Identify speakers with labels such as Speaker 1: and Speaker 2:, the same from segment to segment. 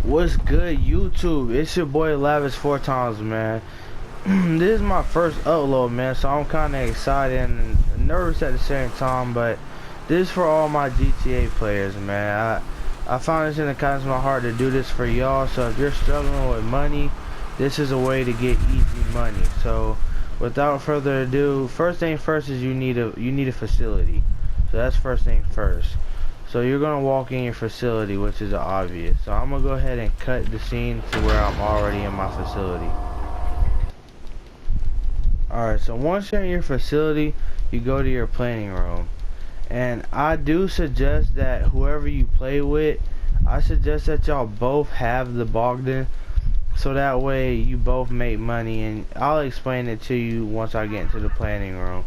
Speaker 1: What's good, YouTube? It's your boy Lavish 4 times, man. This is my first upload, man, so I'm kind of excited and nervous at the same time, but this is for all my GTA players, man. I found this in the kindness of my heart to do this for y'all, so if you're struggling with money, this is a way to get easy money. So without further ado, first thing first is you need a facility. So that's first thing first. So you're gonna walk in your facility, which is obvious. So I'm gonna go ahead and cut the scene to where I'm already in my facility. Alright, so once you're in your facility, you go to your planning room. And I do suggest that whoever you play with, I suggest that y'all both have the Bogdan, so that way you both make money, and I'll explain it to you once I get into the planning room.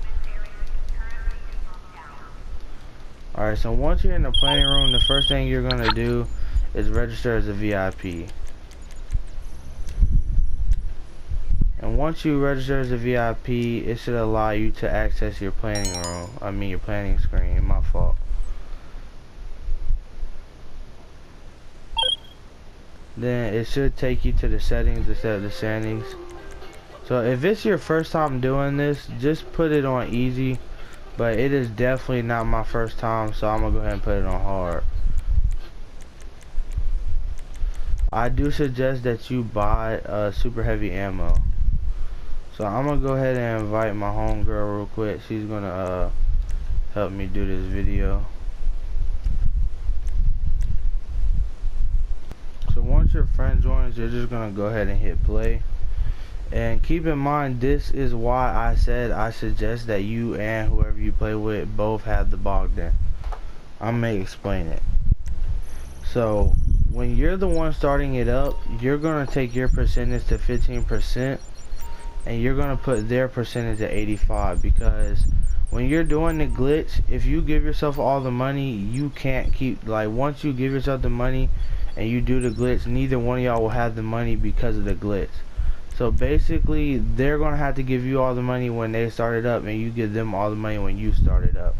Speaker 1: Alright, so once you're in the planning room, the first thing you're gonna do is register as a VIP. And once you register as a VIP, it should allow you to access your planning room. Your planning screen. My fault. Then it should take you to the settings instead of the settings. So if it's your first time doing this, just put it on easy. But it is definitely not my first time, so I'm gonna go ahead and put it on hard. I do suggest that you buy super heavy ammo. So I'm gonna go ahead and invite my homegirl real quick. She's gonna help me do this video. So once your friend joins, you're just gonna go ahead and hit play. And keep in mind, this is why I said I suggest that you and whoever you play with both have the Bogdan. I may explain it. So when you're the one starting it up, you're gonna take your percentage to 15%, and you're gonna put their percentage at 85, because when you're doing the glitch, if you give yourself all the money, you can't keep, like, once you give yourself the money and you do the glitch, neither one of y'all will have the money because of the glitch. So basically, they're gonna have to give you all the money when they start it up, and you give them all the money when you start it up.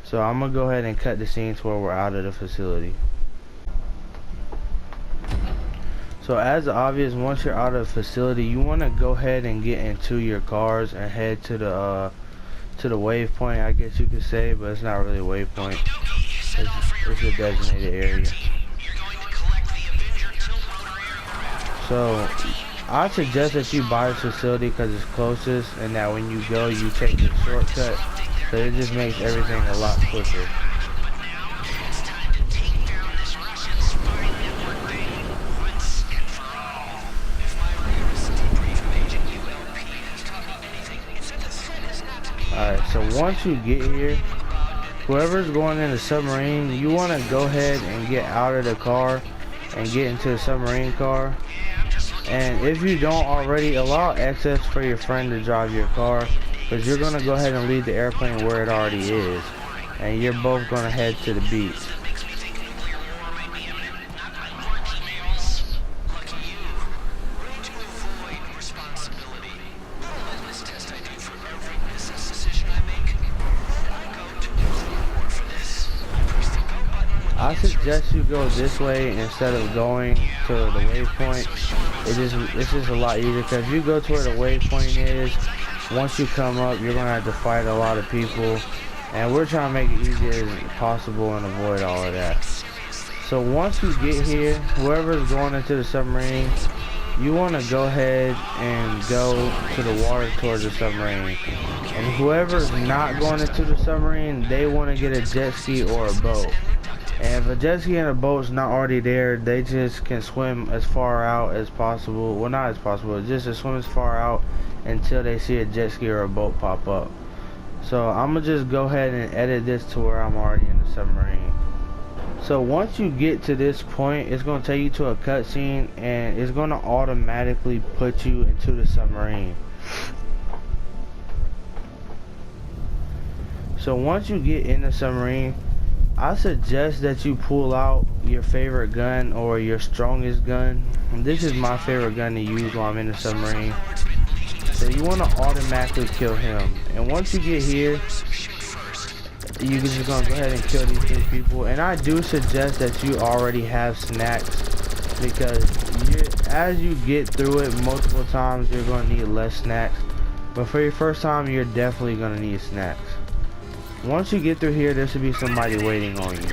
Speaker 1: So I'm gonna go ahead and cut the scene to where we're out of the facility. So as obvious, once you're out of the facility, you want to go ahead and get into your cars and head to the waypoint, I guess you could say, but it's not really a waypoint. It's a designated area. So I suggest that you buy this facility because it's closest, and that when you go, you take the shortcut, so it just makes everything a lot quicker. Alright, so once you get here, whoever's going in the submarine, you want to go ahead and get out of the car and get into the submarine car. And if you don't already, allow access for your friend to drive your car, because you're going to go ahead and leave the airplane where it already is, and you're both going to head to the beach. I suggest you go this way instead of going to the waypoint. It's just a lot easier, because if you go to where the waypoint is, once you come up, you're gonna have to fight a lot of people, and we're trying to make it easy as possible and avoid all of that. So once you get here, whoever's going into the submarine, you want to go ahead and go to the water towards the submarine. And whoever's not going into the submarine, they want to get a jet ski or a boat. And if a jet ski and a boat's not already there, they just can swim as far out as possible. Well, not as possible, just to swim as far out until they see a jet ski or a boat pop up. So I'm gonna just go ahead and edit this to where I'm already in the submarine. So once you get to this point, it's gonna take you to a cutscene, and it's gonna automatically put you into the submarine. So once you get in the submarine, I suggest that you pull out your favorite gun or your strongest gun. And this is my favorite gun to use while I'm in the submarine. So you want to automatically kill him. And once you get here, you're just gonna go ahead and kill these 3 people. And I do suggest that you already have snacks, because as you get through it multiple times, you're gonna need less snacks. But for your first time, you're definitely gonna need snacks. Once you get through here, there should be somebody waiting on you.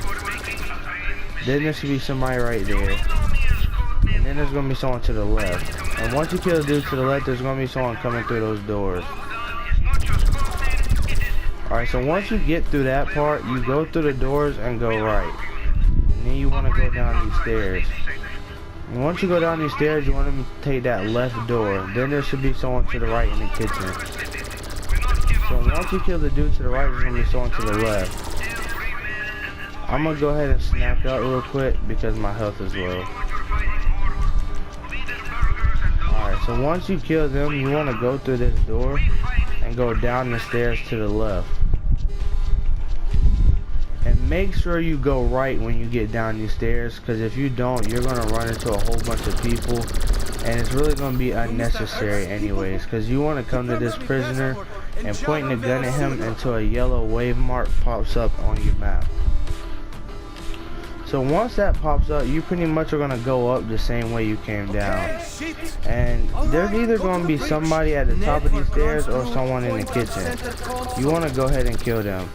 Speaker 1: Then there should be somebody right there. And then there's gonna be someone to the left. And once you kill the dude to the left, there's gonna be someone coming through those doors. Alright, so once you get through that part, you go through the doors and go right. And then you want to go down these stairs. And once you go down these stairs, you want to take that left door. Then there should be someone to the right in the kitchen. So once you kill the dude to the right, there's going to be someone to the left. I'm going to go ahead and snack out real quick because my health is low. Alright, so once you kill them, you want to go through this door and go down the stairs to the left. And make sure you go right when you get down these stairs, because if you don't, you're going to run into a whole bunch of people, and it's really going to be unnecessary anyways, because you want to come to this prisoner and point the gun at him until a yellow wave mark pops up on your map. So once that pops up, you pretty much are going to go up the same way you came down. And there's either going to be somebody at the top of these stairs or someone in the kitchen. You want to go ahead and kill them.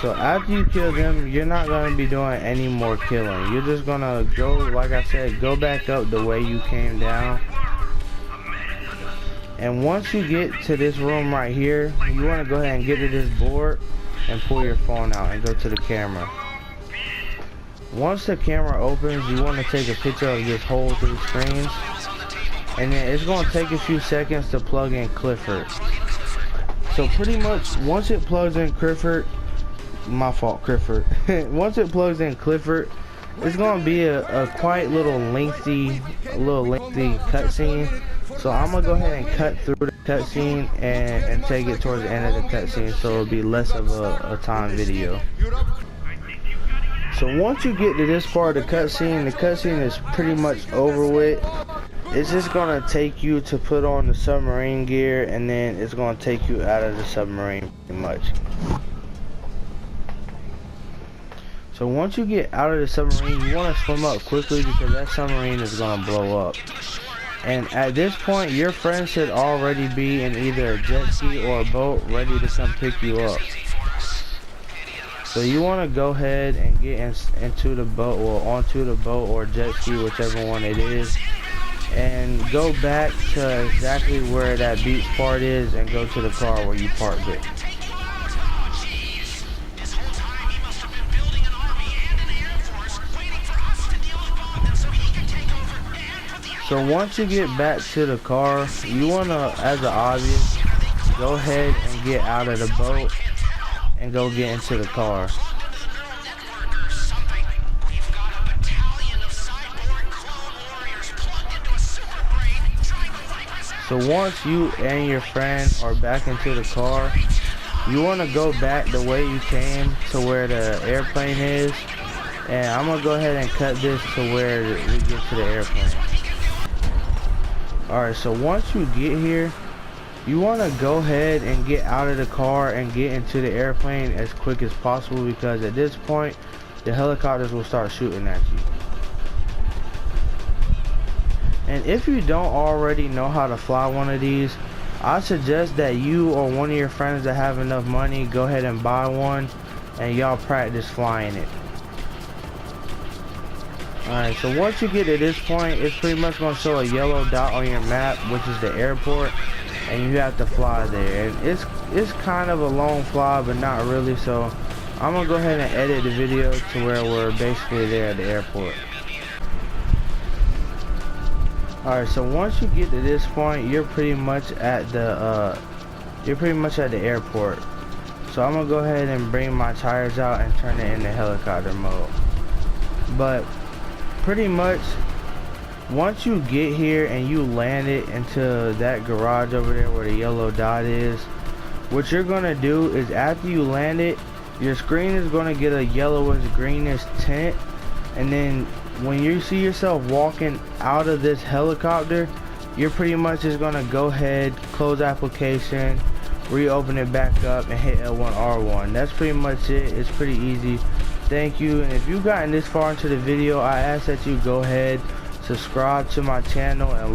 Speaker 1: So after you kill them, you're not going to be doing any more killing. You're just going to go, like I said, go back up the way you came down. And once you get to this room right here, you want to go ahead and get to this board and pull your phone out and go to the camera. Once the camera opens, you want to take a picture of this whole 3 screens. And then it's going to take a few seconds to plug in Clifford. So pretty much, once it plugs in Clifford, Clifford. Once it plugs in Clifford, it's going to be a quite little lengthy cutscene. So I'm going to go ahead and cut through the cutscene and take it towards the end of the cutscene, so it'll be less of a time video. So once you get to this part of the cutscene is pretty much over with. It's just going to take you to put on the submarine gear, and then it's going to take you out of the submarine pretty much. So once you get out of the submarine, you want to swim up quickly because that submarine is going to blow up. And at this point, your friend should already be in either a jet ski or a boat ready to come pick you up. So you want to go ahead and get into the boat, or onto the boat or jet ski, whichever one it is, and go back to exactly where that beach part is and go to the car where you parked it. So once you get back to the car, you want to, as an obvious, go ahead and get out of the boat and go get into the car. So once you and your friend are back into the car, you want to go back the way you came to where the airplane is. And I'm going to go ahead and cut this to where we get to the airplane. Alright, so once you get here, you want to go ahead and get out of the car and get into the airplane as quick as possible, because at this point, the helicopters will start shooting at you. And if you don't already know how to fly one of these, I suggest that you or one of your friends that have enough money go ahead and buy one and y'all practice flying it. Alright, so once you get to this point, it's pretty much going to show a yellow dot on your map, which is the airport, and you have to fly there. And it's kind of a long fly, but not really, so I'm going to go ahead and edit the video to where we're basically there at the airport. Alright, so once you get to this point, you're pretty much at the airport. So I'm going to go ahead and bring my tires out and turn it into helicopter mode. But pretty much, once you get here and you land it into that garage over there where the yellow dot is, what you're going to do is after you land it, your screen is going to get a yellowish greenish tint, and then when you see yourself walking out of this helicopter, you're pretty much just going to go ahead, close application, reopen it back up, and hit L1R1. That's pretty much it. It's pretty easy. Thank you. And if you've gotten this far into the video, I ask that you go ahead, subscribe to my channel, and